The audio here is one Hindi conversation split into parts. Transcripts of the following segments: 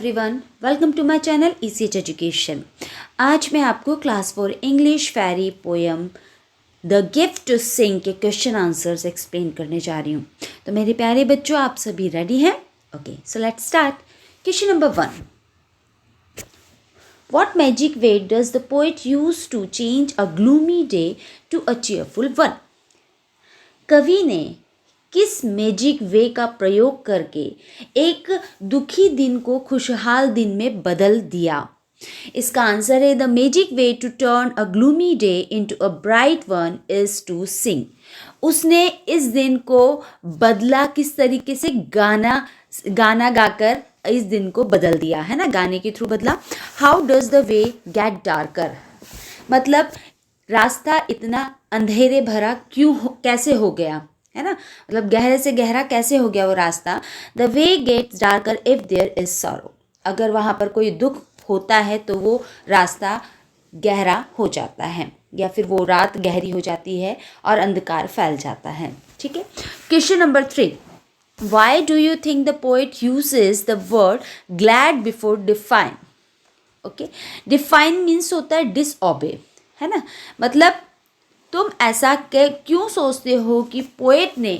Everyone, welcome to my channel ECH Education. आज मैं आपको class 4 English fairy poem the gift to sing के क्वेश्चन आंसर्स एक्सप्लेन करने जा रही हूँ। तो मेरे प्यारे बच्चों, आप सभी रेडी हैं? Okay, so let's start. Question number 1, what magic way does the poet use to change a gloomy day to a cheerful one? कवि ने किस मैजिक वे का प्रयोग करके एक दुखी दिन को खुशहाल दिन में बदल दिया? इसका आंसर है the magic way to turn a gloomy day into a bright one is to sing. उसने इस दिन को बदला किस तरीके से? गाना गाकर इस दिन को बदल दिया, है ना, गाने के थ्रू बदला। How does the way get darker? मतलब रास्ता इतना अंधेरे भरा कैसे हो गया, है ना, मतलब गहरे से गहरा कैसे हो गया वो रास्ता। The way gets darker if there is sorrow. अगर वहाँ पर कोई दुख होता है तो वो रास्ता गहरा हो जाता है, या फिर वो रात गहरी हो जाती है और अंधकार फैल जाता है। ठीक है। Question number 3, why do you think the poet uses the word glad before define? Okay, define means होता है डिसऑबे, है ना, मतलब तुम ऐसा क्यों सोचते हो कि पोएट ने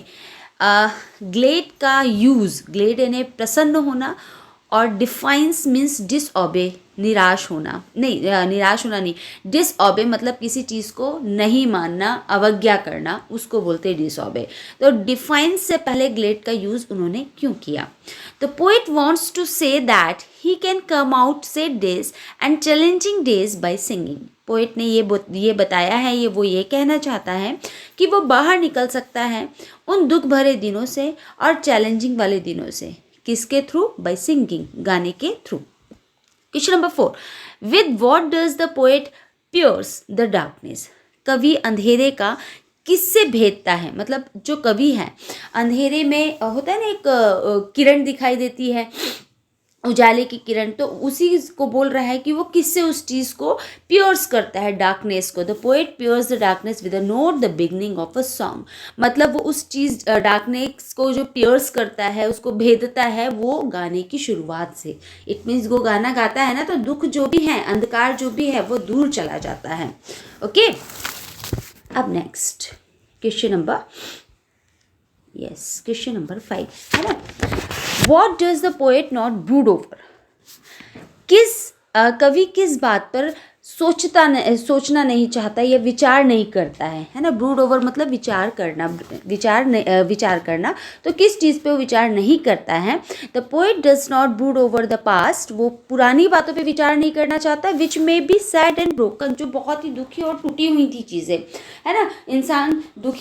ग्लेड का यूज़, ग्लेड यानी प्रसन्न होना, और डिफाइंस मीन्स डिसऑबे, निराश होना नहीं, डिसऑबे मतलब किसी चीज़ को नहीं मानना, अवज्ञा करना, उसको बोलते हैं डिसऑबे। तो डिफाइंस से पहले ग्लेड का यूज़ उन्होंने क्यों किया? तो poet wants to say that he can come out sad days and challenging days by singing. Poet ने ये बताया है, ये कहना चाहता है कि वो बाहर निकल सकता है उन दुख भरे दिनों से और चैलेंजिंग वाले दिनों से। किसके थ्रू? बाय सिंगिंग, गाने के through. Question number 4, with what does the poet pierce the darkness? कवि अंधेरे का किससे भेदता है? मतलब जो कवि है, अंधेरे में होता है ना एक किरण दिखाई देती है, उजाले की किरण, तो उसी को बोल रहा है कि वो किससे उस चीज़ को पियर्स करता है, डार्कनेस को। The poet pierce the darkness with a note the beginning of a song. मतलब वो उस चीज़ डार्कनेस को जो पियर्स करता है, उसको भेदता है, वो गाने की शुरुआत से। इट मीन्स वो गाना गाता है ना, तो दुख जो भी है, अंधकार जो भी है, वो दूर चला जाता है। ओके, अब नेक्स्ट क्वेश्चन नंबर 5, है ना। What does the poet not brood over? कवि किस बात पर सोचना नहीं चाहता या विचार नहीं करता है ना। ब्रूड ओवर मतलब विचार करना, तो किस चीज़ पे वो विचार नहीं करता है? The poet does not brood over the past. वो पुरानी बातों पे विचार नहीं करना चाहता, which may be sad and broken, जो बहुत ही दुखी और टूटी हुई थी चीज़ें, है ना। इंसान दुख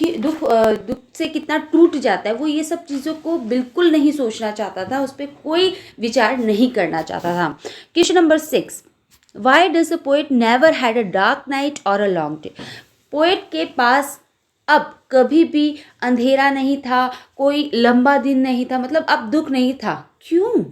से कितना टूट जाता है, वो ये सब चीज़ों को बिल्कुल नहीं सोचना चाहता था, उस पर कोई विचार नहीं करना चाहता था। Question number 6, Why does the poet never had a dark night or a long day? Poet के पास अब कभी भी अंधेरा नहीं था, कोई लंबा दिन नहीं था, मतलब अब दुख नहीं था। क्यों?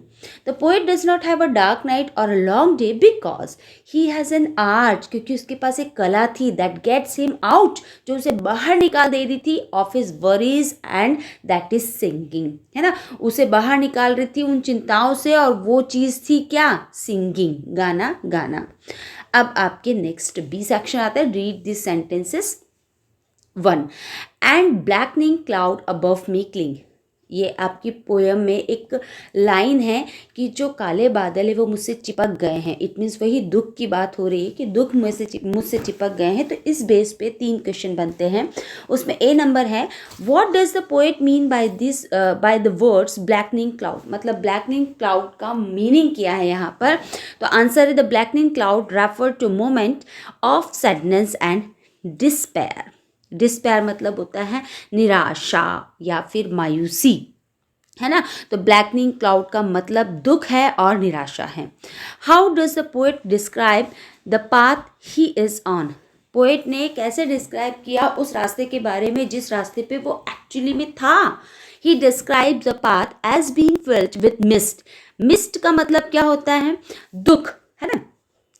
The poet does not have a dark night or a long day because he has an art, क्योंकि उसके पास एक कला थी, दैट गेट्स हिम आउट, जो उसे बाहर निकाल दे रही थी, of his worries, and that is singing, है ना। उसे बाहर निकाल रही थी उन चिंताओं से, और वो चीज़ थी क्या? सिंगिंग, गाना। अब आपके नेक्स्ट बी सेक्शन आता है, read this sentences. 1, and blackening cloud above me cling. ये आपकी पोएम में एक लाइन है कि जो काले बादल है वो मुझसे चिपक गए हैं। इट मीन्स वही दुख की बात हो रही है कि दुख मुझसे चिपक गए हैं। तो इस बेस पे 3 क्वेश्चन बनते हैं। उसमें ए नंबर है, what does the poet mean by the words blackening cloud? मतलब ब्लैकनिंग क्लाउड का मीनिंग क्या है यहाँ पर? तो आंसर है the blackening cloud refer to moment of sadness and despair. Despair मतलब होता है निराशा या फिर मायूसी, है ना। तो ब्लैकनिंग क्लाउड का मतलब दुख है और निराशा है। How does the poet describe the path he is on? Poet ने कैसे डिस्क्राइब किया उस रास्ते के बारे में जिस रास्ते पे वो एक्चुअली में था? He describe the path as being filled with mist. Mist का मतलब क्या होता है? दुख, है ना।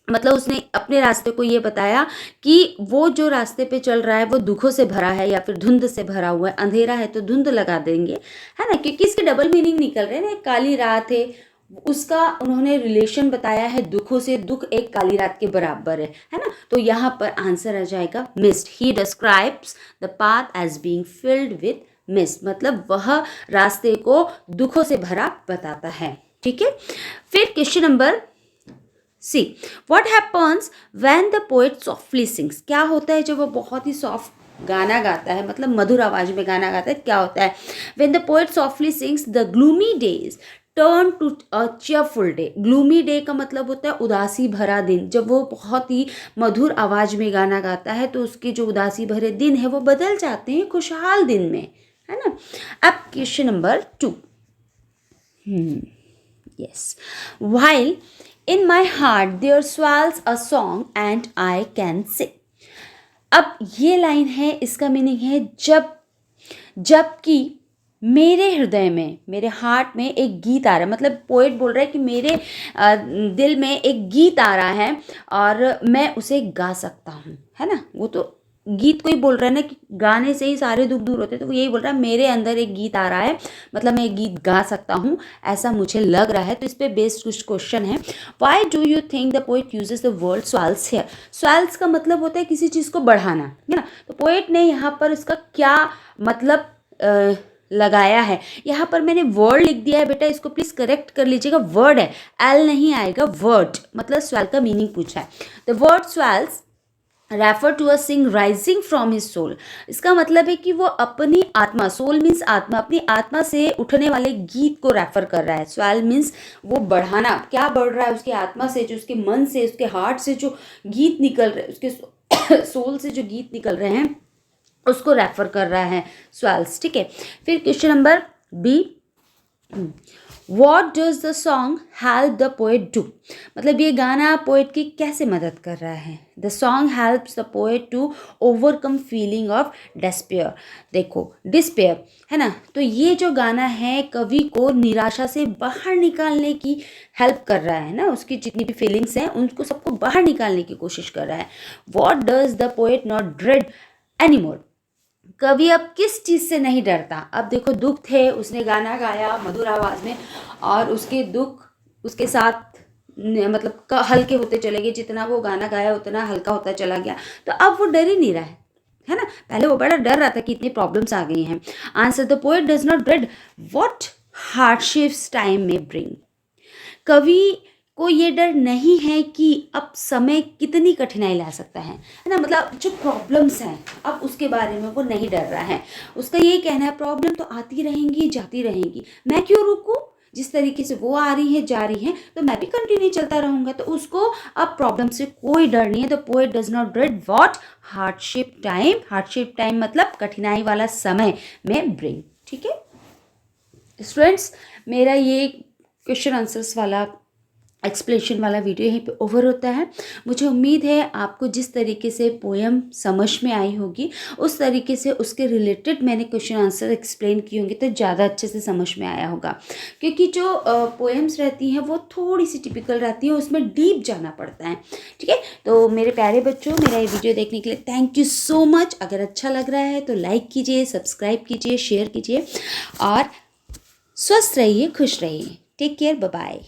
मतलब उसने अपने रास्ते को ये बताया कि वो जो रास्ते पे चल रहा है वो दुखों से भरा है या फिर धुंध से भरा हुआ है। अंधेरा है तो धुंध लगा देंगे, है ना, क्योंकि इसके डबल मीनिंग निकल रहे हैं ना। काली रात है, उसका उन्होंने रिलेशन बताया है दुखों से। दुख एक काली रात के बराबर है ना। तो यहाँ पर आंसर आ जाएगा mist. He describes the path as being filled with mist, मतलब वह रास्ते को दुखों से भरा बताता है। ठीक है, फिर question number C, what happens when the poet softly sings. क्या होता है जब वो बहुत ही सॉफ्ट गाना गाता है, मतलब मधुर आवाज में गाना गाता है, क्या होता है? When the poet softly sings the gloomy days turn to a cheerful day. Gloomy day का मतलब होता है उदासी भरा दिन। जब वो बहुत ही मधुर आवाज में गाना गाता है तो उसके जो उदासी भरे दिन है वो बदल जाते हैं खुशहाल दिन में, है ना। अब question number 2, yes, while in my heart there swells a song and I can sing। अब ये लाइन है, इसका मीनिंग है जबकि मेरे हृदय में, मेरे हार्ट में एक गीत आ रहा है, मतलब पोएट बोल रहा है कि मेरे दिल में एक गीत आ रहा है और मैं उसे गा सकता हूँ, है ना। वो तो गीत को ही बोल रहा है ना कि गाने से ही सारे दुख दूर होते हैं। तो वो यही बोल रहा है मेरे अंदर एक गीत आ रहा है, मतलब मैं एक गीत गा सकता हूँ, ऐसा मुझे लग रहा है। तो इस पे बेस्ड कुछ क्वेश्चन है। Why do you think the poet uses the word swells here. Swells का मतलब होता है किसी चीज़ को बढ़ाना, है ना। तो पोएट ने यहाँ पर इसका क्या मतलब लगाया है। यहाँ पर मैंने वर्ड लिख दिया है बेटा, इसको प्लीज़ करेक्ट कर लीजिएगा। वर्ड है, एल नहीं आएगा, वर्ड, मतलब स्वेल का मीनिंग पूछा है। The word swells refer to a sing rising from his soul. इसका मतलब है कि वो अपनी आत्मा, सोल मीन्स आत्मा, अपनी आत्मा से उठने वाले गीत को रेफर कर रहा है। स्वेल मीन्स वो बढ़ाना, क्या बढ़ रहा है उसकी आत्मा से, जो उसके मन से, उसके हार्ट से जो गीत निकल रहे, उसके सोल से जो गीत निकल रहे हैं उसको रेफर कर रहा है स्वेल्स। ठीक है, फिर question number B, what does the song help the poet do. मतलब ये गाना पोएट की कैसे मदद कर रहा है। The song helps the poet to overcome feeling of despair. देखो डिस्पेयर है ना, तो ये जो गाना है कवि को निराशा से बाहर निकालने की हेल्प कर रहा है ना। उसकी जितनी भी फीलिंग्स हैं उनको सबको बाहर निकालने की कोशिश कर रहा है। What does the poet not dread anymore. कवि अब किस चीज़ से नहीं डरता। अब देखो दुख थे, उसने गाना गाया मधुर आवाज़ में और उसके दुख उसके साथ मतलब हल्के होते चले गए। जितना वो गाना गाया उतना हल्का होता चला गया। तो अब वो डर ही नहीं रहा है ना। पहले वो बड़ा डर रहा था कि इतनी प्रॉब्लम्स आ गई हैं। Answer, the poet does not dread what hardships time में ब्रिंग। कवि को ये डर नहीं है कि अब समय कितनी कठिनाई ला सकता है ना। मतलब जो प्रॉब्लम्स हैं अब उसके बारे में वो नहीं डर रहा है। उसका ये कहना है प्रॉब्लम तो आती रहेंगी जाती रहेंगी, मैं क्यों रुकूं। जिस तरीके से वो आ रही है जा रही है तो मैं भी कंटिन्यू चलता रहूँगा। तो उसको अब प्रॉब्लम से कोई डर नहीं है। The poet does not dread what hardship time. Hardship time मतलब कठिनाई वाला समय में ब्रिंग। ठीक है स्टूडेंट्स, मेरा ये क्वेश्चन आंसर्स वाला एक्सप्लेनेशन वाला वीडियो यहीं पे ओवर होता है। मुझे उम्मीद है आपको जिस तरीके से पोएम समझ में आई होगी उस तरीके से उसके रिलेटेड मैंने क्वेश्चन आंसर एक्सप्लेन किए होंगे तो ज़्यादा अच्छे से समझ में आया होगा। क्योंकि जो पोएम्स रहती हैं वो थोड़ी सी टिपिकल रहती है, उसमें डीप जाना पड़ता है। ठीक है, तो मेरे प्यारे बच्चों, मेरा ये वीडियो देखने के लिए थैंक यू सो मच। अगर अच्छा लग रहा है तो लाइक कीजिए, सब्सक्राइब कीजिए, शेयर कीजिए और स्वस्थ रहिए, खुश रहिए। Take care, bye bye.